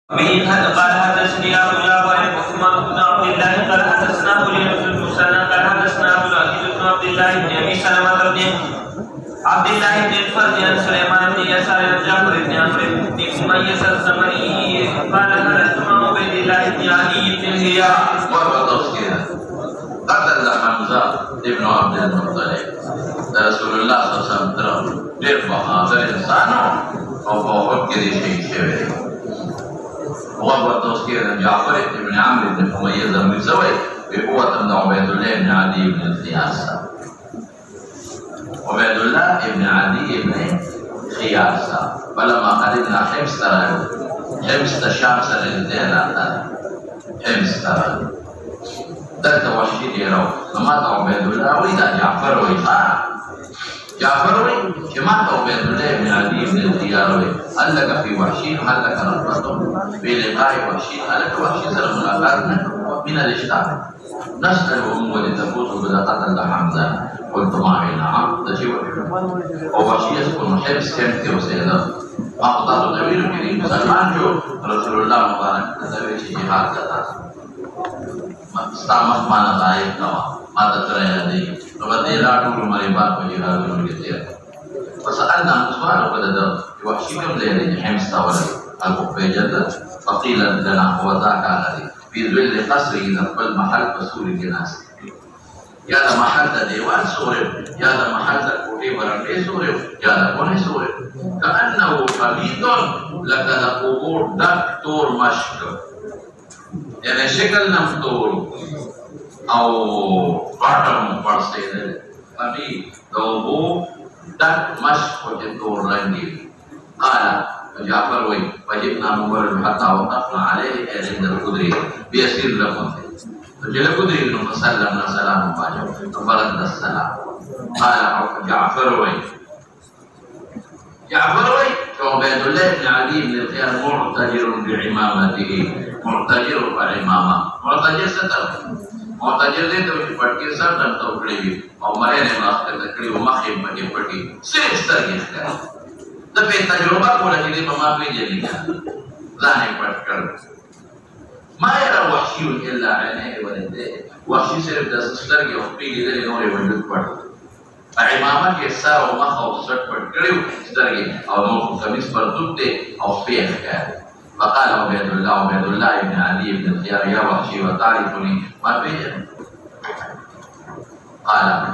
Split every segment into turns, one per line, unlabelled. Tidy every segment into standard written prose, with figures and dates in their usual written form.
قال حدثني ابو جعفر محمد بن عبد الله قال حدثنا ابو المسنى قال حدثنا ابو العزيز بن عبد الله بن ابي سلمة بن عبد الله بن الفرج عن سليمان بن يسار بن جعفر بن عمرو بن اميه الزمري قال خرجت مع عبيد الله بن علي بن الهياء
قتل حمزه ابن عبد المطلب رسول الله صلى الله عليه وسلم ډېر بهادر انسان او په وخت کې شهید شوی وقت كان جعفر بن عمرو بن أمية الزمري بقوة من عبيد الله بن عدي بن الخياس. عبيد الله بن عدي بن خياس فلما قدمنا حمص الشام سنة حمص ذات وحشي يروا فمات عبيد الله وإذا جعفر جعفر كما عبيد الله بن عدي بن الخيار هل لك في وحشي هل لك نظرة بلقاء وحشي هل لك وحشي سلم ملاقاتنا من الاشتاق نسأل أمه لتفوز بلا قتل حمزة قلت معي نعم تجيب ووحشي يسكن حبس كمتي وسيدة أقطار طويل كريم سلمان جو رسول الله مبارك تزويج جهاد كتا استعمق ما نتائب نوا ما تتريا دي وبدي لا تقول مريبات وجهاد ونجتير فسألنا سؤال وبدأ وحشي كم ليلة حمص تاولا القفيجة فقيل لنا هو ذاك الذي في ظل قصره نقبل محل بسور الناس يا ذا محل ديوان سوري يا ذا محل كوتي ورقي سوري يا ذا كوني سوري كأنه خليط لك قبور دكتور مشك يعني شكل نمطور او باتم فرسيدل أبي دوبو دك مشك وجدور رنجي قال جعفر وجبنا مبرر حتى وقفنا عليه عند القدري بيسير لكم فجل القدري انه فسلمنا سلام باجو فبرد السلام قال جعفر عبيد الله بن علي بن الخيار معتجر بعمامته معتجر بعمامه معتجر ستر معتجر دې ته چې پټکی سره تم توکړي او مړې نه ماسته تکړي او مخې پټي صرف سترګې ښکاري د په تجربه کوله چې په ما پیژنې ځان یې پټ کړ ما يرى وحشي الا عينيه ولده وحشي صرف د سترګې او پیګې د نورې وجود پټ عمامه کې سر او مخ او سر پټ کړو سترګې او نو کمیس پر دوته او پیګ ښکاري فقال عبيد الله بن علي بن الخيار يا وحشي وتعرفني ما بين قال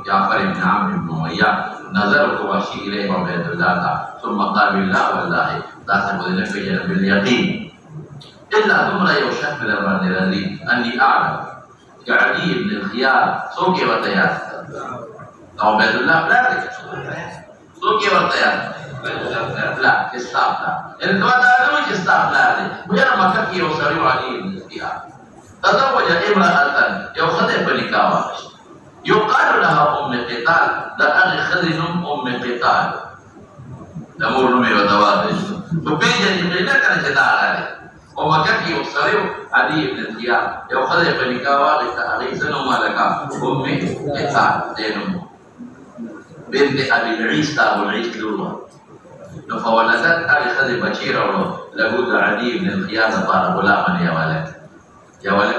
جعفر بن عمرو بن أمية نظرت وحشي إليه عبيد الله ثم قال بالله والله لا تقول نفيا باليقين إلا ثم يوشك من الذي أني أعلم كعلي بن الخيار سوكي وتيار عبيد الله لا سوكي وتيار لا استعفى الكما تعلمون استعفى ويرى مكة وسريع علي بن الخيار تزوج امرأة يأخذ بنكاوة يقال لها أم قتال لا أغي خذن أم قتال نمور نمي ودوادش فبيجن يقولنا كان جداء عليه ومكة وسريع علي بن الخيار يأخذ بنكاوة أغي سنو مالكا أم قتال دينم بنت أبي العيس أبو العيس لولو فولدت أبي خذ بشير لابد علي بن الخيار قال غلاما يا ولد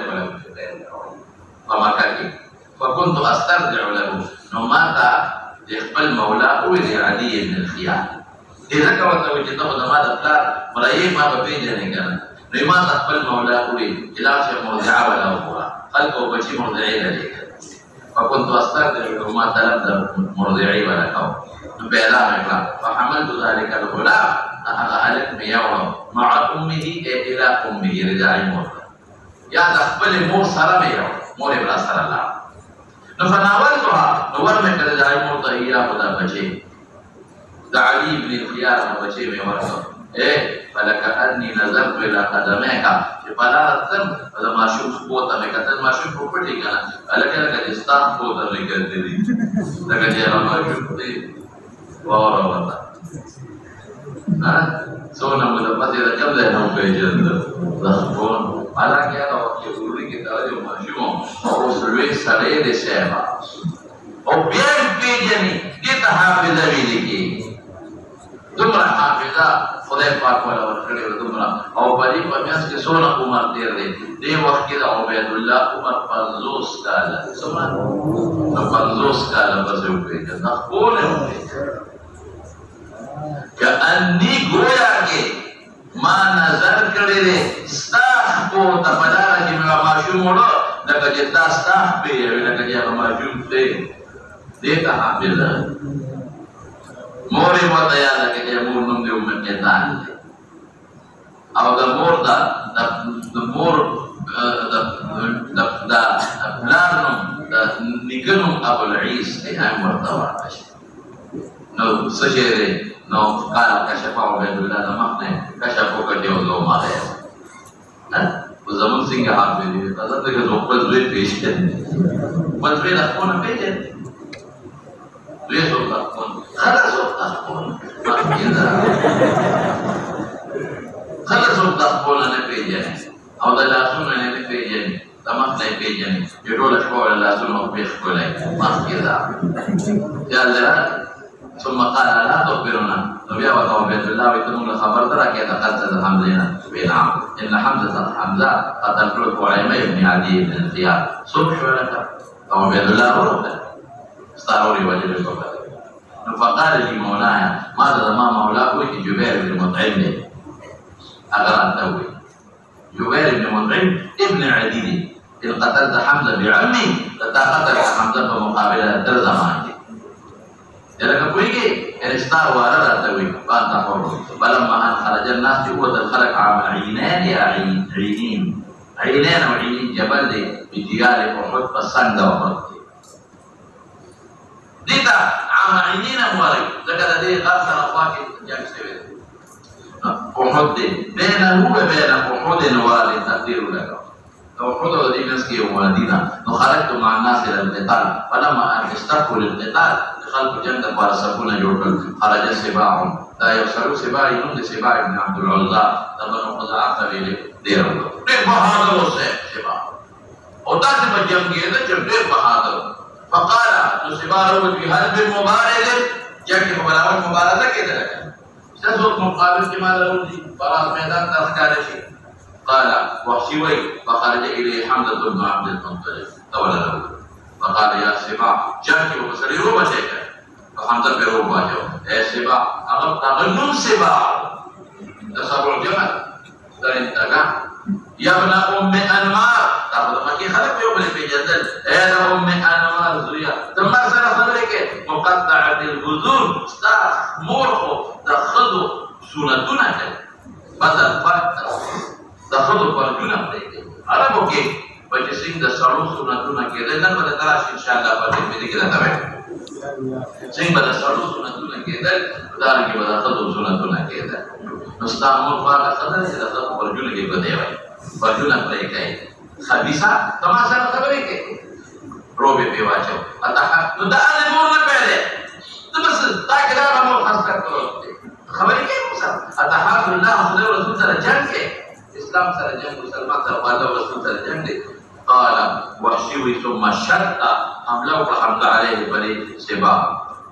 فمكاكي فكنت أسترجع له نماتا يقبل مولاه لعلي بن الخيار إذا كنت وجدته ماذا قال مرأيه ما ببيجني كان لما تقبل مولاه إلى شيء مرضعة ولا أخرى خلقه بشي مرضعي لديك فكنت أسترجع له ما تلبد مرضعي ولا كون فحملت ذلك الغلام أهلت ميوم مع أمه إلى أمه رجاء مرضى يا تقبل مور سره ميو مور ابن سره الله فناولتها نور من كذا جاي مرضى خدا بچي علي بن الخيار بچي مي ورته فلك اني نظرت الى قدميك فلا تم هذا ما شوف بوته مي کتل ما شوف پټي کنه لکه استاد بوته مي کتلې لکه چې ما شوف دي وراوته سونا مدبته ده كم ده نو بيجند ضخون على كده وقت يقولوا لي كده ده ماشيوم او سلوي سره دي سيما او بين بيجني دي تحافظ بيدي دمر حافظه خدای پاک ولا ورکړي دمر عمري فمياس كسونا عمر تيري دي وقت كده عبيد الله عمر فنزوس كالا سمان فنزوس كالا بس يوبيك نقول كأني گویا کے ما نظر کرے دے ستاخ کو تپدارا کی میرا معشوم ہوڑا لکا جتا ستاخ پہ ہے لکا جتا معشوم پہ دیتا حامل موری مطایا لکا جتا مور نم دے امت قیتان دے او دا مور دا مور دا پلارنم دا نگنم ابو العیس دے ہم مرتوار کشی نو سجیرے نو قال كشف عبيد الله دمقنا كشفوا كتير الله ما ده وزمن سينغ حرب دي قصد ده زوبل زوي پیش كده بس بين اخونا بيجن ليه زوبل خلاص زوبل ما كده خلاص زوبل انا بيجن او ده لازم انا بيجن دمقنا بيجن يقول لك هو لازم هو بيخبل ما كده يا الله ثم قال لا تخبرنا نبي عبيد الله ويتمون الخبر ترى كذا قتل حمزة بنعم إن حمزة قتل عيمي بن عدي بن الخيار صبح ولك عبيد الله ورده استعروري وجب الكفر فقال لي مولاي ماذا ما مولاه جبير بن مطعم أغرى التوي جبير بن مطعم ابن عدي إن قتلت حمزة بعمي لتقتل حمزة بمقابلة ترزمان جلك كويكي الإشتار وارد التوي فأنت حر فلما أن خرج الناس جوة الخلق عام عينان يا عينين عينان وعينين جبل دي بجيال أحد فالسنة وحد ديتا عام عينين أموالي ذكذا دي غارسة رفاكي جاك سويت أحد دي بينه وبين أحد والي تقدير لك أحد ودي نسكي ومدينة نخرجت مع الناس إلى القتال فلما أن اشتقوا للقتال خلق جنة بارسكون يوكل خرج سباع لا يخسروا سباع ينون سباع بن عبد العزى لما نقض عقل دير الله دير بهادر وسيح سباع وطاس بجم كده جب دير بهادر فقال سباع روت بهرب مبارد جاكي مبارد مبارد كده لك سسوك مقابل جمال روزي براس ميدان ترخارشي قال وحشوي فخرج إليه حمزة بن عبد المطلب تولى له فقال يا سباع جاكي وبصري روبا شيكا فحمزة بروبا جو يا سباع أغنم سباع تصبع جمل ترنتقى يا ابن أم أنمار تأخذ مكي خلق يوم في جدل يا أم أنمار زويا ثم سنة خبرك مقطعة البذور استاخ مورخو تأخذوا سنتنا بدل فاتر تأخذوا فرجنا عربو كي بچه سنگ دا سړو سنتونه کېده نن به تراش ان شاء الله په دې کې راځي سنگ به سړو سنتونه کېده دا کې به تاسو سنتونه کېده نو ستاسو مور پاکه خبره چې تاسو ورجل کې بده وای ورجل پرې کوي خبيثه تماشا خبرې کوي روبه پیواچو اته نو دا نه مور نه پیله ته بس دا کې دا مور خاصه کړو خبرې کوي موسی اته حاضر الله خدای رسول سره جنگ کې اسلام سره جنگ مسلمان سره الله رسول سره جنگ دی قال وحشي ثم شد حمله وحمله عليه بني سبا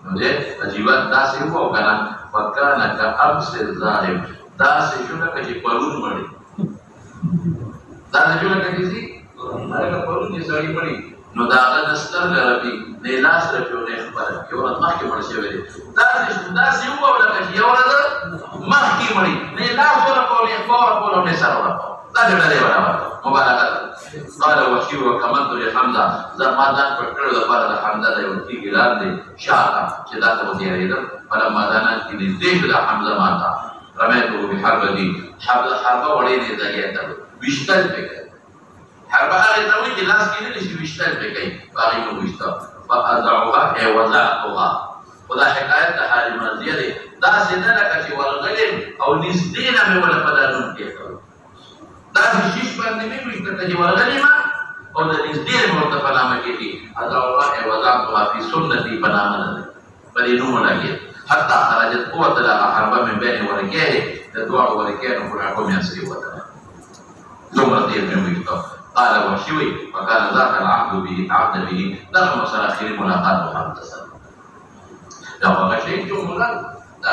مجھے عجیبت داسې هو کنه وکانه كأمس الظالم داسې شونه چې پرون مړي داسې شونه چې هغه پرون یې سړی مړي نو دا نستر لربي نه لاس رپیو نه خبره یو ورځ مخکې مړ شوی دی داسې هو لکه یو ورځ مخکې مړي نه لاس ورکول یې فور کول نه سره ورکول دا دې نه ورکول مبارکات قال وحشي وكمنت لحمزه زمادان پکړو د بار د حمزه د یو کی ګلار دی شاته چې دا ته وتیریدل فلما دانت کې دې د حمزه ماتا رميته بحرب دي حرب وړې دې ځای ته وشتل پکې حرب هغه ته وی چې لاس کې نه شي وشتل پکې باغی نو وشتا فاذعها اي وزعتها خدا حکایت د حال مرضیه دی دا څنګه لکه چې ورغلې او نږدې نه مې ولا پدانون کې دا شیش باندې مې وشته چې ورغلې ما او د نږدې مرته پلامه کې دي اذعها اي وزعتها في سنتي بنامه بلې نو لګي حتى خرجت قوة لها حربا من بين وركيه تدوع وركيه نقول يسري وتلا ثم رضي من ويكتب قال وحشوي وكان ذاك العهد به عهد به دخل سراخير ملاقات محمد صلى الله عليه وسلم لو ما شيء جملا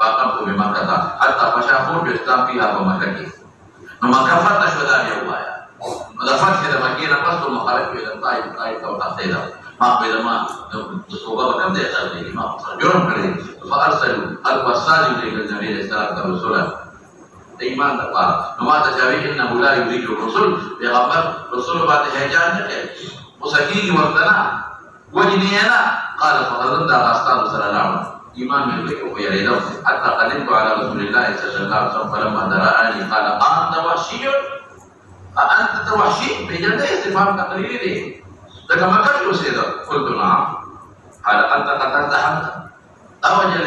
faqamtu bi Makkah hatta fashaqu bi Islam fiha wa Makkah Makkah fatah sudah ya Allah ya pada fatah da Makkah pas tu mukhalif ila Taif atau Taif mak bila mak semoga bakal dia tadi mak jurum kali fa arsalu al-wasali ila Nabi sallallahu alaihi wasallam iman dapat nama tajawi inna la yuridu rasul bihamd rasul baat hajan ke musaki ki wartana wajniyana qala fa hadda astan sallallahu iman mein ko yarida hatta qadim ala rasulillah sallallahu alaihi wasallam falamma dara'ani qala anta wahshiyun anta wahshi bejanda istifham taqriri de daga makan yo seda qultu na'am qala anta qatalta hamza awajal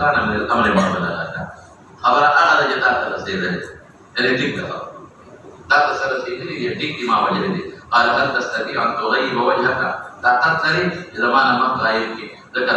كان من الامر ما بدل خبر اغلى جتا تسيده الاتيك لا تسال سيدي يديك ما وجدي قال هل تستطيع ان تغيب وجهك لا تقتري اذا ما انا غايب ذكر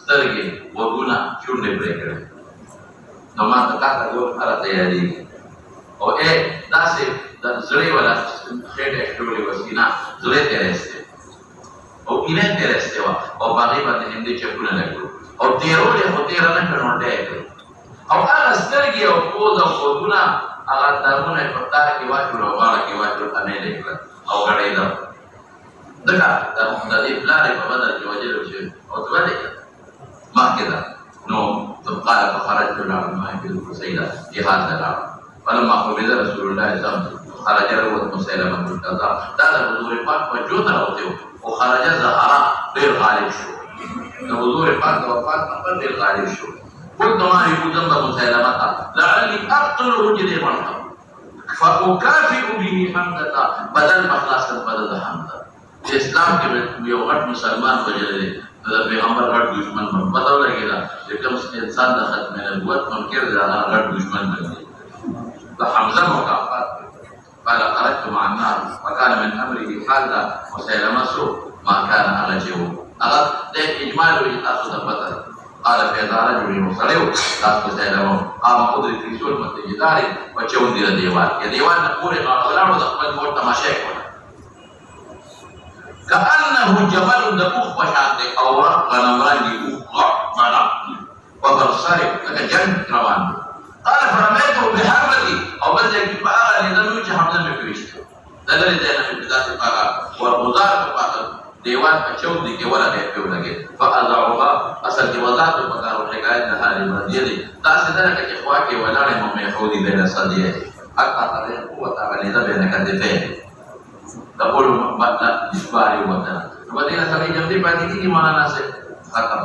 سترګي وګونه چونډه پرې کړې نو ما تکاته ګور حالت یادي او اے داسې د زړې ولا خېټه ټولې وسینا زړې ترسته او اینه ترسته وا او باندې باندې هندي چکونه لګو او تیرولې هو تیر نه کړو ډېر او هغه سترګي او پوز او وګونه هغه دغونه په تار کې واچو او بالا کې واچو انې لیکل او غړې دا دغه د دې پلان په بدل کې وجلو شي او څه ما كده نو قال فخرجت على ما يقول سيدا جهاد العرب فلما قبل رسول الله صلى الله عليه وسلم خرج روت مسيلمة الكذاب دال حضور پاک وجود راوته او خرج زهرا غير غالب شو حضور پاک وفات پر غير غالب شو قلت ما يقول ذنب مسيلمة لعلي اقتله جدي مرحبا فاكافئ به حمزة بدل مخلاص بدل حمزة اسلام کے یو غټ مسلمان وجلے دا پیغمبر غټ دشمن من پتہ لګیلا چې کوم انسان د ختم نبوت منکر دا غټ دشمن دی دا حمزه مکافات قال خرجت مع الناس وكان من امره حالا مسيلمه سوء ما كان على جو هذا اجمال وجهات ثبت قال في رجل مصلي تاس مسيلمه قام قدر في سلمة جدار وچون دي دیوال یہ دیوال نے پورے غلاړو د خپل مور تماشا کوله كأنه جبل دقوق وشاند أو غنمران يوقع منا وبرصارك لك جنة روان قال فرميته بحرمتي أو بدأ بقى لذنو جهنم مكريشت دلل دينا في بداية بقى والغزار بقى ديوان أشوف دي كولا بيحكيو لك فأضعوها أصل وضعت بقى وحكاية نهاري مرديدي تاسي ذلك إخواكي ولاني هم يحودي بين صديقي حتى ترين قوة عملية بين كتفين تقول مبتدا إجباري وطن وبدينا سړی جلدی پاتې کیږي مولانا سے ختم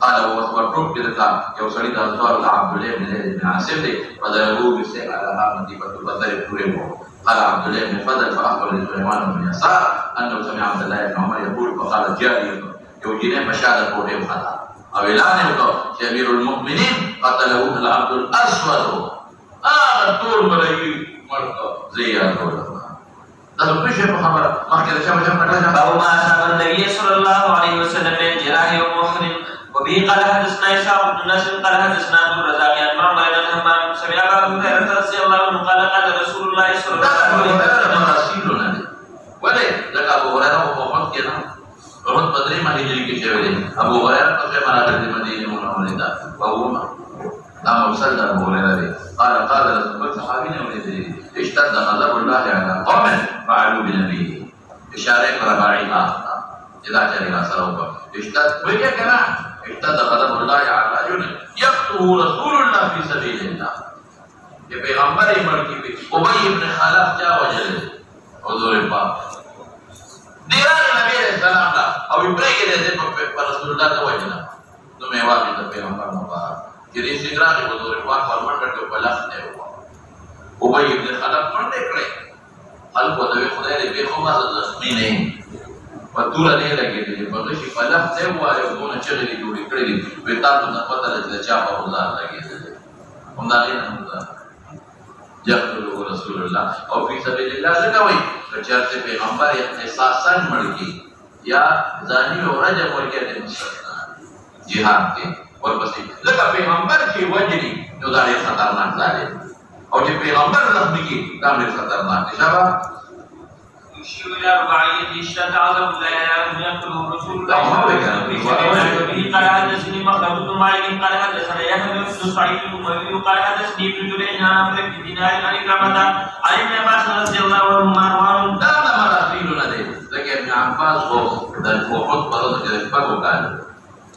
قال هو ورټوب کې دا یو سړی د انصار عبد الله بن زید بن عاصم دی فضربوه بالسيف على هامته فتبذر پوره قال عبد الله بن فضل فاخبر سليمان بن يسار انه سمع عبد الله بن عمر يقول فقال جاري يوجد مشاهد پوره خطا او اعلان وکړ امير المؤمنين قتله العبد الاسود طول ملګری مرته زیات
أبو ما أصاب النبي صلى الله عليه وسلم من جراح ومحرم وبه قال حدثنا إسحاق بن نصر قال حدثنا عبد الرزاق عن معمر بن همام سمع أبا هريرة رضي الله عنه قال قال رسول الله صلى الله عليه وسلم
ولې لکه ابو هريره په وخت کې نه ورته بدري باندې هجري کې شوی دی ابو هريره په مراتب د مدینه منوره ده او دا مرسل ابو هريره قال قال رسول الله صحابي نے اشتد غضب الله على قوم فعلوا بنبيه اشاره رباعي اذا جرى سروق اشتد وجه كما اشتد غضب الله على رجل يقتل رسول الله في سبيل الله یہ پیغمبر ملکی پہ ابی ابن خلف کیا وجہ ہے حضور پاک دیرا نبی علیہ السلام دا او ابراہیم کے دے پر رسول اللہ کا وجہ تو میں واقعی تو پیغمبر مبارک کہ سگرا کے حضور پاک فرمان کر کے بلغ دے ابی ابن خلف منڈے کرے خلق و دوی خدای دې به خو ما زخمی نه پتوره نه لګېدلې په دې په لفظ ته وایو دونه چې دې جوړې کړې دي په تاسو نه پته لري چې چا په خدای لګېدلې هم دا نه نه يقتل رسول الله او في سبيل الله زکوي چې پیغمبر احساساً مړ کی یا ځاني او رجب ورکې دې مستثنا jihad کې ورپسې لکه پیغمبر کې وجري نو دا ډېر خطرناک ځای او چې پیغمبر زخمی کی دا ډېر خطرناک دی. شابه
يشير إلى رباعية اشتد عذاب الله أن يقتله رسول الله صلى الله عليه وسلم به. قال حدثني مخلد بن مالك قال حدثنا يحيى بن سعيد الأموي قال حدثني ابن جريج عن عمرو بن دينار عن عكرمة عن ابن عباس رضي الله عنهما
دا مراسيلنا دي لکه ابن عباس هو د فوقت په لږ کې شپږ کال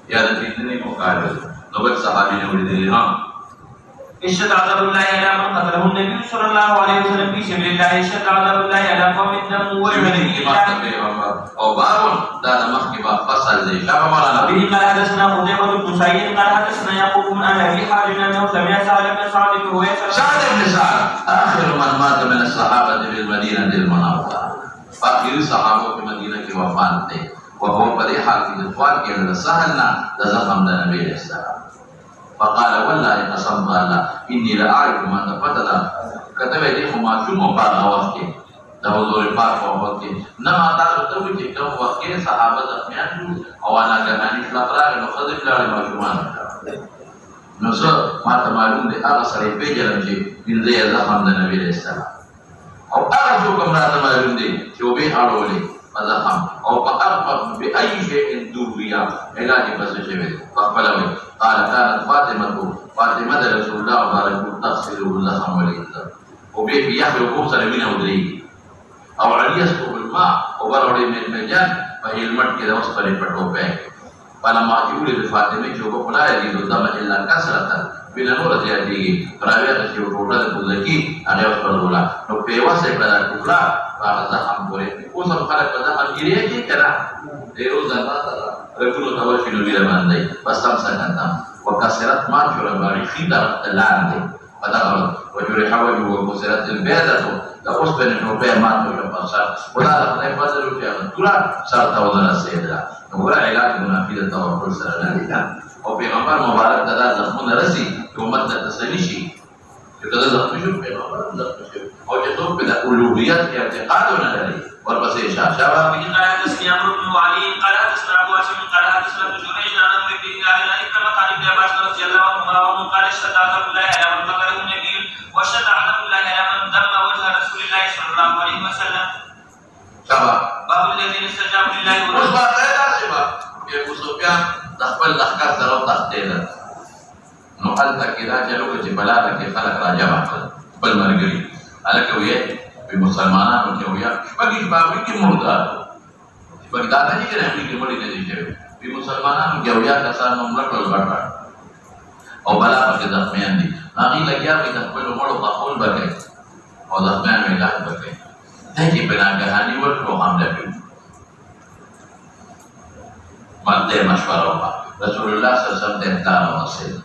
یا د دې نه وکړل نو بل صحابي نه وړي ها.
اشتد عذاب الله على من قتله النبي صلى الله عليه وسلم في سبيل الله. اشتد عذاب الله على قوم الدم
او باب دا مخ کې با فصل دی. شابه مولانا
به. قال حدثنا قتيبة بن سعيد قال حدثنا يعقوب بن ابي حازم انه سمع سعد بن سعد وهو
سعد بن سعد اخر من مات من الصحابه بالمدينه المنوره. اخر صحابه في مدينه کی وفات ته وهو په حال کې د فوت کې د سهلنا د زخم د نبی اسلام. فقال والله قسم الله اني لا اعرف ما تفتد كتب دي ما شوم بعد وخت د حضور پاک په وخت کې نه ما تاسو ته وی چې کوم وخت کې صحابه زخمیان او انا غنانی فلقرا نو خدای پلان ماشومان نو څه ما ته معلوم دي هغه سره پیژنم چې دې زخم د نبی اسلام او هغه کوم راته معلوم دي چې وبې اړولې مزخم او فأرفق بأي شيء دوريا علاج بس شوي. فقالوا قال كانت فاطمة رسول الله بارك تغسل اللحم والإنسان وبيه يحلو كوسر من ودري او علي يسكب الماء وبروري من المجان فهي المد كده وصفر الفتوبة. فلما يقول لفاطمة شوفوا فلا يجد الدم إلا كسرة بلا نور زيادة فراوية تشيو رولا تقولكي أنا وصفر الغلا نو بيواسي بلا كفلا فأغزاهم بوري وصف خلق بزاهم جريه كي كنا ديرو زنباتا رجلو توشنو بلا ماندي فاستمسكتهم وكسرت ما جرى باري خيدر اللاندي فدخل وجرح وجهه وكسرت البيضة لأصبن النوبية ما تجرى فانصار ولا لقناء فضلوا فيها غنطورة صارت وضنا السيدة نقول علاج منافيد التوكل سرنا او پیغمبر مبارک دادا زخمون رسی که امت نتسلی شي چې دادا زخمی شو پیغمبر زخمی شو او چې څوک په د الوهیت کې اعتقاد نه لري ورپسې شابه
به. قال حدثني عمرو بن علي قال حدثنا ابو هاشم قال حدثنا ابن جريج عن عمرو بن دينار عن عكرمة عن ابن عباس رضي الله عنهما قال اشتد عذاب الله على من قتله النبي واشتد عذاب الله على من ذم وجه رسول الله صلى الله عليه وسلم.
شابه
باب الذين استجابوا لله
ورسوله. ابو سفیان د خپل لښکر سره وتښتېد نو هلته کې دا چلو چې بلاده کې خلک راجمع کړل خپل ملګري هلکه ویې وي مسلمانانو کې ویا شپږ باغوي کې مردار شپږ دا نه چې هغوی کې مړي نه دي شوي وي مسلمانانو کې ویا کسان مو مړه کړل غټ او بلا پکې زخمیان دي هغوی لګیا وي د خپلو مړو خښول به کوي او زخمیان به علاج به کوي دی چې په ناګهاني ورکړو حمله کوي مالته مشوره وکړه رسول الله صلی الله علیه وسلم ته احترام ونصیحت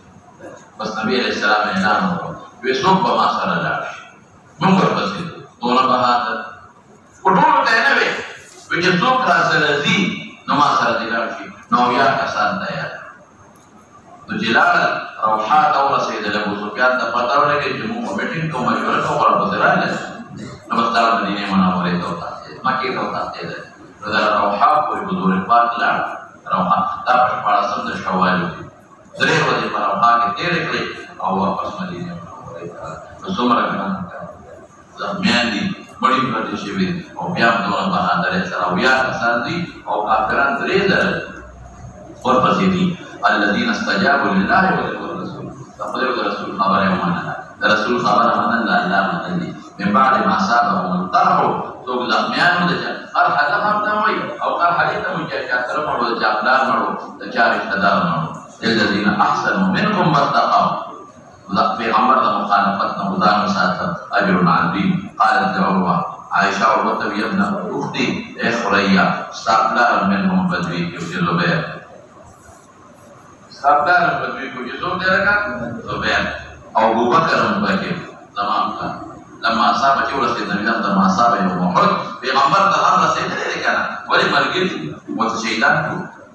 بس نبی علیہ السلام اعلان وکړ وی څوک به ما سره لاړ شي موږ ورپسې دونه بهادر په ټولو ته نه وی چې څوک را سره ځي نو ما سره دې لاړ شي نو یا کسان تیار نو چې لاړل روحا ته ورسېدل ابو سفیان ته پته ولګېد چې موږ میټینګ کوو مشوره کوو ورپسې راغلل نو بس دا مدینې منورې ته وتښتېد مکې ته وتښتېدل نو دا روحا پورې حضور پاک لاړ روحا دا په شپاړسم د شوال درې ورځې په روحا کې تېرې کړې او واپس مدینې منورې ته نو څومره ګران زخمیان دي مړي پرتې شوي او بیا هم دونه بهادرۍ سره اویا کسان دي او کافران درې زره ورپسې دي الذين استجابوا لله وللرسول خبره د رسول خبره ومنله د رسول خبره منله الله منلي من بعد ما صابهم القرح څوک زخمیان دي قرح زخم ته وایي او قرح دې ته وایي چې چا سره مړو د چا پلار مړو د چا رشته دار مړو الذين احسنوا منكم واتقوا پیغمبر د مخالفت نه ځان وساته اجر عظیم قالت عروه عائشه عروه بي ابن اختي اخريا استقلال منهم بدوي في زبير استقلال بدوي کو جو دے رکھا زبير او ابو بکر بکر تمام کا لما اصاب جورس النبي صلى الله عليه وسلم پیغمبر ته هم رسیدلې ده کنه ولی مرګي متشهدان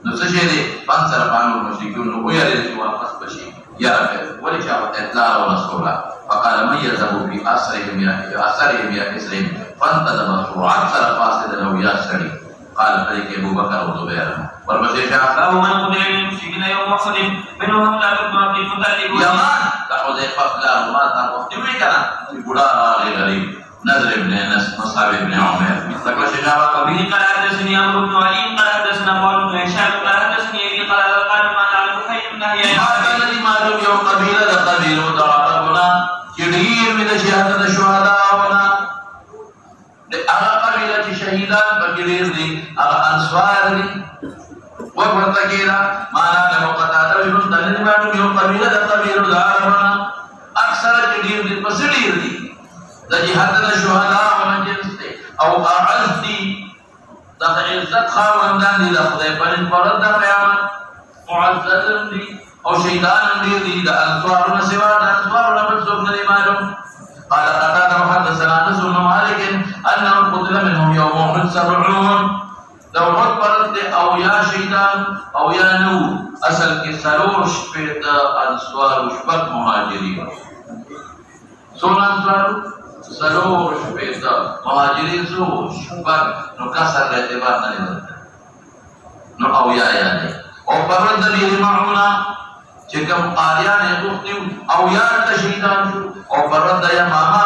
نو څه شي دي پنځه ربانو مشرکون نو یې لري واپس بشي یا ولی چا اطلاع او رسوله فقال من يذهب في اثرهم يا كسرهم فانتظم سرعات سر فاسد لو يا سري قال فريق ابو بكر وزبير والمسيح
باب من قتل للمشركين يوم احد منهم حمزه بن عبد المطلب
يمان حذيفه لا ما تقدمي كان في بڑا غريب نذر ابن انس مصعب ابن عمر ذكر شجاعه
وبه قال حدثني عمرو بن علي قال حدثنا قال بن هشام قال حدثني ابي قال ما نعلم خير من هي
هذا الذي معلوم يوم قبيله قبيله تعرفنا كثير من الشهداء الشهداء هنا أنا قبيلة شهيدان بكرير دي أنا أنصار دي وقرتكيلا ما نعلم قتادة بن دليل معلوم يوم قبيلة قبيله تعرفنا أكثر كثير دي بسرير دي ده جهادنا الشهداء ومن جنس دي أو أعز دي ده عزت خاوندان دي ده خدای پرین پرد ده قیامت معزز دي أو شهيدان دي ده أنصارنا سوا ده أنصارنا بسوك ندي معلوم قال قتادة وحدثنا أنس بن مالك أنه قتل منهم يوم أحد 70 لو رد أو يا شهيدان أو يا نور أصل کی سلور شپیت أنصار وشبك مهاجرين سون أنصار سلور شپیت مهاجرين سو شبك نكسر الاعتبار نلد نو أو يا يعني أو فرد به معنا چکم قاریان یقوفتیم او یار تشهیدان شو او فرد یا ماما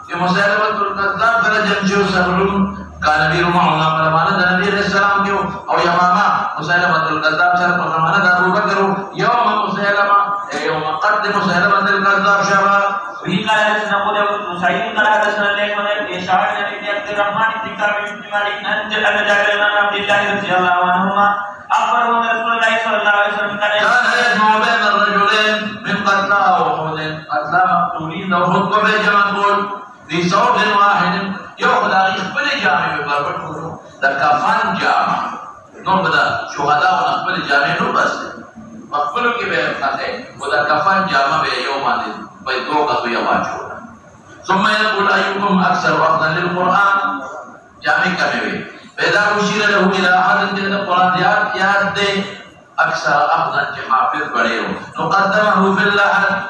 کہ مسیلمت القذاب در جمشو سبرون کا نبی رمعنا فرمانا دا نبی علیہ السلام کیو او یا ماما مسیلمت القذاب سر فرمانا دا ابو بکرو یوم مسیلمہ یوم قد مسیلمت القذاب شبا
وہی قال حدثنا ابو داود بن سعيد قال حدثنا الليث بن اشعث بن عبد الرحمن بن كعب بن مالك ان جابر بن عبد الله رضي الله عنهما أخبره أن رسول الله صلى الله عليه وسلم
كان يجمع بين الرجلين من قتلى أحد قتلى مقتولين أو خطبة جمعون في صوت واحد يأخذ يقبل جامع ببربطه لكفان جامع نبدأ شهداء ونقبل جامع نبس مقبلوا كي بيرخطه وذا كفان جامع بيومان بيدوغة ويواجهون ثم يقول أيكم أكثر أخذا للقرآن جامع كمي فإذا أشير له إلى أحد من القرآن ياد دے أكثر أخذا حافظ بڑیو نقدمه في اللحد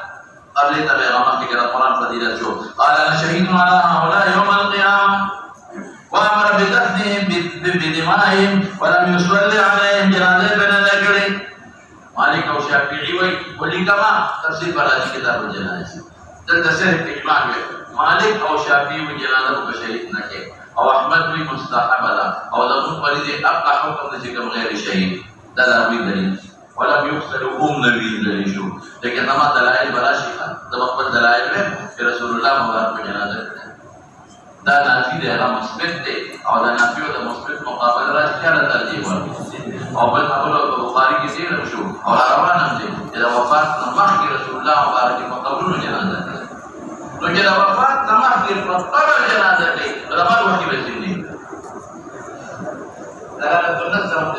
قبل تبعغمه في القرآن فضيلة شو قال أنا شهيد على هؤلاء يوم القيامة وأمر بدفنهم بدمائهم ولم يصلي عليهم جنازة بين الأجر مالك أو شافعي ولي كما تفسير بلادي كتاب الجنائز تلتسر إجماع مالك أو شافعي وجنازة بشريك نكي او احمد بھی مستحب دا او دمون فرید ابقى حکم دا چکم غیر شہید دلاوی دلیل ولم يخسرهم نبی دلیل شو لیکن نما دلائل بلا شیخا دمقبل دلائل میں کہ رسول اللہ مبارک کو جنازہ کرنے دا نافی دے اغا مثبت دے او دا نافی و دا مثبت مقابل راج کیا ترجیح ورکی او بل قبل بخاری کی دیر شو اور روان ہم دے اذا وفات نمخ کی رسول اللہ مبارک کو قبل جنازہ کرنے تو جدا وفات نمخ کی قبل جنازہ کرنے رمال وحي بسيني دلالة النصر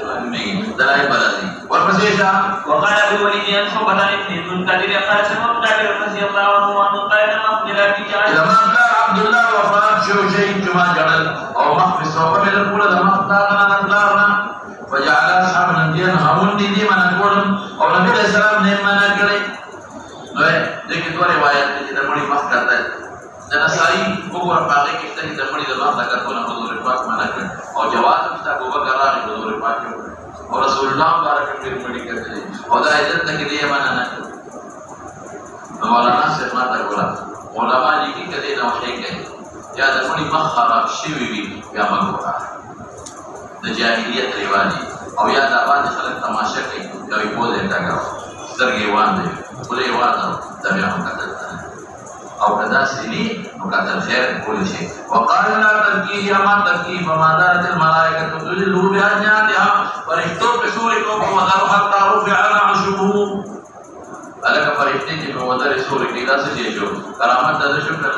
دلائل بلدي والمسيشة
وقال أبو الوليد أن شعبة بن المنكدر قال سمعت جابر رضي الله عنه أنه قال لما أقبل في جعل
لما قال عبد الله وفات شو شيء كما جعل أو مخفي سوف من الأولى لما اختارنا نقلارنا فجعل أصحاب نبيان هون دي من أقولهم أو نبي الإسلام نيم من أقلي لیکن دو روایت میں جدر مڑی مخ کرتا ہے جنا ساری بغور باقی کہتا ہے جدر مڑی دباغ لکر کونا حضور پاک مانا کر اور جواب کہتا ہے بغور کر رہا ہے حضور پاک کیوں اور رسول اللہ مبارک پھر مڑی کرتے ہیں اور دا عزت تک دے مانا نہ کر مولانا سے ماتا بولا علماء جی کی کدے نہ وحی کہے یا در مڑی مخ خراب شوی بھی یا مگورا دا جاہلیت رواجی اور یا دا بعد خلق تماشا کئی کبھی بول دیتا گا سرگی وان دے بولے وان دو دبیا ہم قتل او کدا سنی وقتل خیر كل شيء وقال لا تركيه ما تركيه فما دارت الملائكة تدله بأجنادها فرشتو بسوركم وذروا حتى رفع عرشه ألك فرشتين وذر سورك إلى سجيشو كرامت دادر شكرا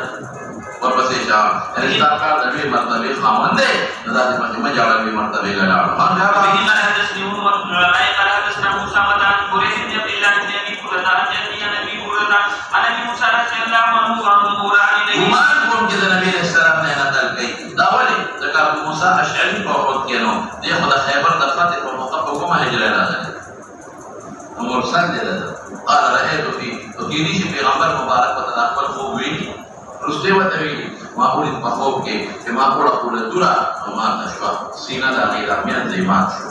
وربسيشا استاقار دبي مرتبه خامن دے ندازي مجمع جالا بي مرتبه لڑا
فإن حدثني عمر بن العلاء قال حدثنا موسى مدان قريش بن عبد الله بن أبي قرة عن جدي عن أبي قرة عن أبي موسى رضي الله عنه وعن قرآن إليه
ایمان کون کہ نبی علیہ السلام نے نقل کی داولی ذکر ابو موسی اشعری کو خود کینو دے خدا خیبر دفات کو موقف کو ما ہجرہ راځي مرسل دے قال رأيت في تقيني في پیغمبر مبارک و تداخل خوب وی رستے و تویلی ما ولید په خوب کې چې ما پوره پوره توره ماته شوه سینه د هغې درمیان ځای مات شو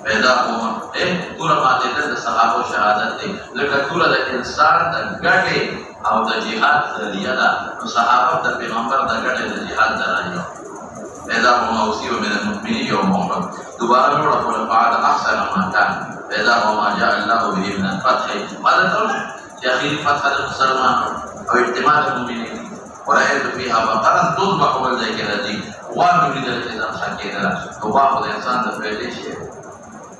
پیدا کومه توره ماتېدل د صحابو شهادت دی لکه توره د انسان د ګټې او د جهاد ذریعه ده نو صحابه د پیغمبر د ګټې د جهاد ذریعه پیدا کومه اصیب من المؤمنین یوم احد دوباره جوړه کړه بعد احسن ما كان پیدا کومه جاء الله به من الفتح ماذا تقول چې اخیری فتح د مسلمانانو او اجتماع المؤمنین ورأيت فيها بقرا تذبح والذكر دي وان يريد الإنسان حكينا وباخذ الإنسان ده في ليش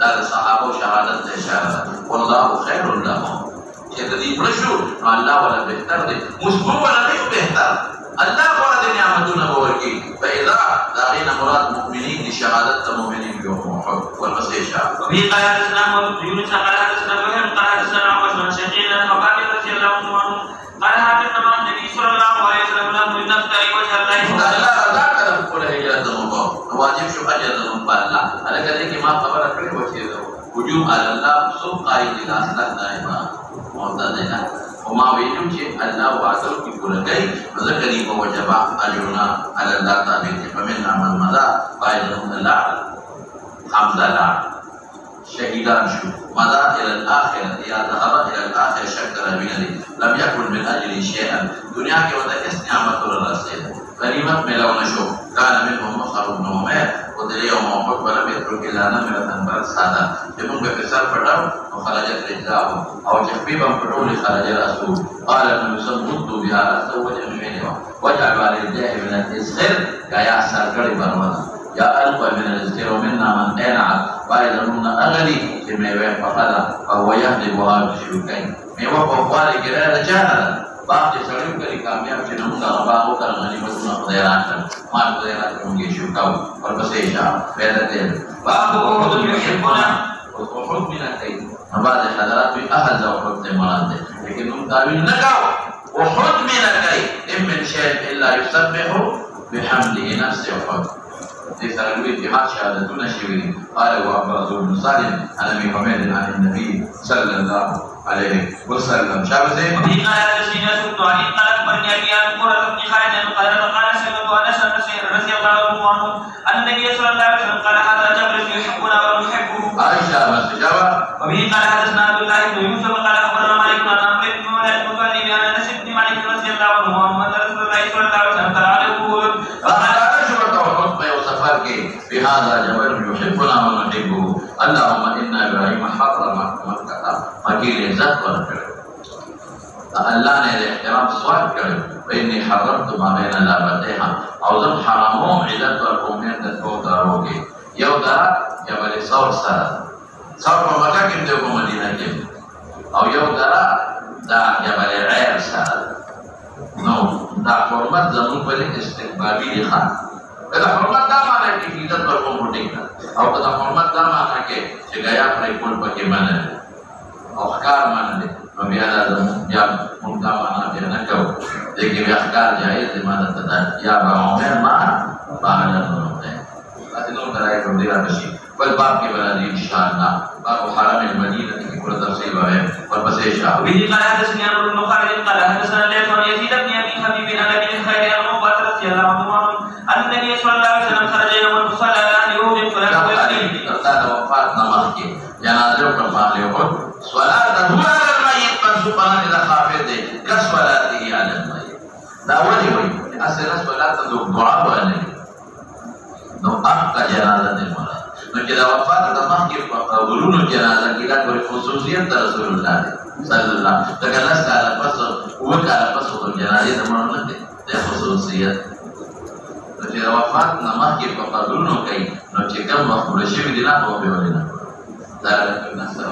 ده الصحابة وشهادة الإشارة والله خير لهم يتدي برشو الله ولا بهتر دي مسبوع ولا غير بهتر الله ولا دي نعمتنا بوركي فإذا لقينا مراد مؤمنين لشهادة المؤمنين يوم أحد والمسيح
وفي قال حدثنا يونس قال حدثنا وهب قال حدثنا عمش بن شقيق وقال رضي الله عنه قال حدثنا مع النبي صلى الله عليه وسلم لم نفتري وجه الله
تعالى ذاك لم يكن هجرة الله واجب شو أجر الله على كذلك ما خبر كل وجه وجوب على الله سوق قائد إلى أصلك دائما معتدنا وما ويجب شيء الله وعده في كل شيء وذكري ووجب أجرنا على الله تعالى فمن عمل ماذا قائد الله حمد الله شهيدان شو مضى إلى الآخرة يا ذهب إلى الآخرة شكر بنادي لم يكن من أجل شيئا دنيا کے وتكس نعمة الرسول غنيمة ملون شو كان منهم مصعب بن عمير ودل يوم أحد ولم يترك إلا نمرة بس هذا جمع بكسر فتاو وخرجت رجلاه أو جحبيبا فتول خرج الرسول قال النبي صلى الله عليه وسلم بها رأسه وجمعينه وجعل والديه من الإسخر كيا سرقري برمضان يا ألقى من الإسخر ومنا من أنعت وإذا أغلي كما يوين فقدا فهو يهدبها بشوكين ميوه فوقالي كرا رجانا باقي سړیو کلی کامیاب چې نوم دا باغو تر غنیمتونو خدای راکړ ما خدای راکړ موږ شوکاو ورپسې شاه پیدا دې باغو احد يحبنا وحب من الكيد بعد حضرات احد وحب مراد لیکن هم تعویل نه کاو وحب من الكيد ان من شيء الا يسبح بحمده نفسه وحب دې سره لوی اتحاد شهادتونه شوي قال وعبد بن صالح عن ابي حميد عن النبي صلى الله عليه وسلم شابه
وفي قال حدثنا سوق علي قال اخبرني ابي عن قرة بن خالد قال فقال سمعت انس رضي الله عنه ان النبي صلى الله عليه وسلم قال هذا جبل يحبنا ونحبه
عائشة مستجابة
وفي قال حدثنا عبد الله بن يوسف قال اخبرنا مالك بن عمرو بن مولى المطلب عن انس بن مالك رضي الله عنه ومحمد رسول الله صلى الله عليه وسلم قال عليه
فقال شبه وحب وسفرك بهذا جبل يحبنا ونحبه اللهم إن إبراهيم حرم مكة فقيل عزت ورکړ الله نے احترام سوال کړ وإني حرمت ما بين لابتيها او ذم حرامهم عزت ورکوم د تو داروږي یو دا جبل ثور سره ثور په مکه کې د مدینه کې او یو دا جبل عیر سره نو دا حرمت زمون په استقبالي خان کله حرمت دا معنی کې عزت ورکوم ټیک او کله حرمت دا معنی کې چې غیا پر کول پکې باندې او ښکار باندې نو بیا دا یا مونږ دا معنا بیا نه کوو دغه بیا ښکار جایز دی ماده ته یا به عمر ما باندې نه ده اته نو درای کوم دی راشي بل باب کې باندې ان شاء الله باب حرم المدینه کې پوره تفصیل وایي ورپسې شاه
وی قال حدثنا عمرو بن خالد قال حدثنا ليث بن يزيد بن ابي حبيب عن ابي الخير عن عقبه رضي الله عنه ان النبي صلى الله عليه وسلم خرج يوم المصلى عن يهود فلم يصلي
قال وفات نماز کې جنازه پر باندې وکړ صلاه هو على الميت منسوبه الى خافض كصلاته على الميت دا ولي وي اصل صلاه دعاء ولا نو اقا جنازه دې مراد نو چې دا وفات د مخکې په قبولونو جنازه کې دا کوئی خصوصیت رسول الله صلی الله علیه وسلم دا کله سره پس وکړه پس د جنازې د مراد نه ده خصوصیت چې دا وفات نه مخکې په قبولونو کوي نو چې کوم مخبول شي دي نه په ویونه دا نه سره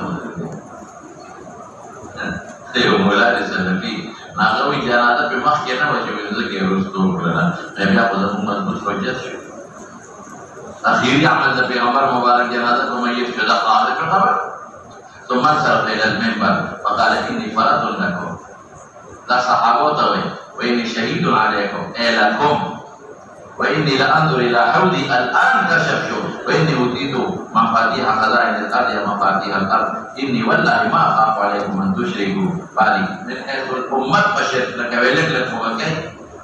دیو مولا دې سلفي ناغوي جنازه په مخکې نه وځي ځکه ورستو کړه بیا په زموږ مضبوط وجه شو اخیری عمل د پیغمبر مبارک جنازه کو مې شو دا قاعده په خبر ثم صرف الى المنبر فقال اني فرط لكم دا صحابه ته واني شهيد عليكم اي لكم واني لانظر الى حوضي الان كشفت واني اوتيت مفاتيح خزائن الارض ومفاتيح الارض اني والله ما اخاف عليكم ان تشركوا بالي من حيث الامه بشر لك ولك لك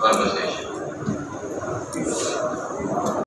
conversation